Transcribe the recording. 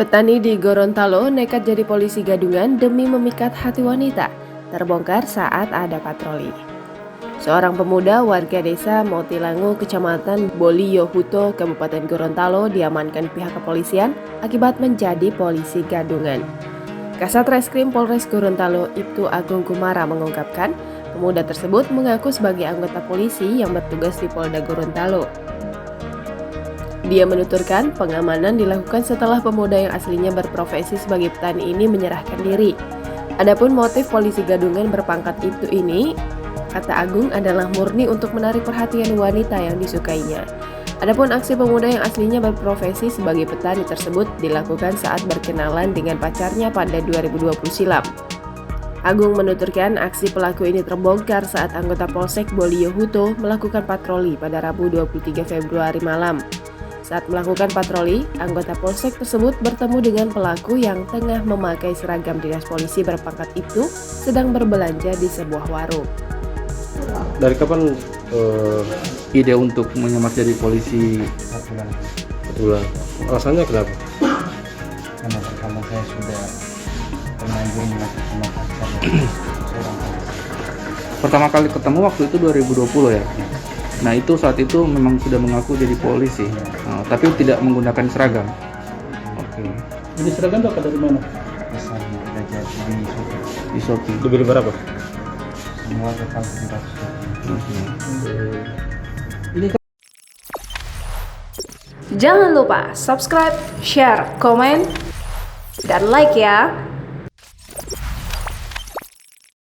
Petani di Gorontalo nekat jadi polisi gadungan demi memikat hati wanita, terbongkar saat ada patroli. Seorang pemuda warga desa Motilangu, Kecamatan Boliyohuto, Kabupaten Gorontalo diamankan pihak kepolisian akibat menjadi polisi gadungan. Kasat Reskrim Polres Gorontalo, Ibtu Agung Kumara mengungkapkan, pemuda tersebut mengaku sebagai anggota polisi yang bertugas di Polda Gorontalo. Dia menuturkan pengamanan dilakukan setelah pemuda yang aslinya berprofesi sebagai petani ini menyerahkan diri. Adapun motif polisi gadungan berpangkat Ibtu ini, kata Agung, adalah murni untuk menarik perhatian wanita yang disukainya. Adapun aksi pemuda yang aslinya berprofesi sebagai petani tersebut dilakukan saat berkenalan dengan pacarnya pada 2020 silam. Agung menuturkan aksi pelaku ini terbongkar saat anggota Polsek Boliyohuto melakukan patroli pada Rabu 23 Februari malam. Saat melakukan patroli, anggota polsek tersebut bertemu dengan pelaku yang tengah memakai seragam dinas polisi berpangkat Ibtu sedang berbelanja di sebuah warung. Dari kapan ide untuk menyamar jadi polisi? 4 bulan. Alasannya kenapa? Karena pertama saya sudah terlanjur masuk sama pacar seorang polisi. Pertama kali ketemu waktu itu 2020 ya? Nah itu saat itu memang sudah mengaku jadi polisi, tapi tidak menggunakan seragam. Oke. Ini seragam dapat dari mana? Pesan udah jadi di Shopee. Di Shopee. Dibeli berapa? Semua total 700. Jangan lupa subscribe, share, komen, dan like ya!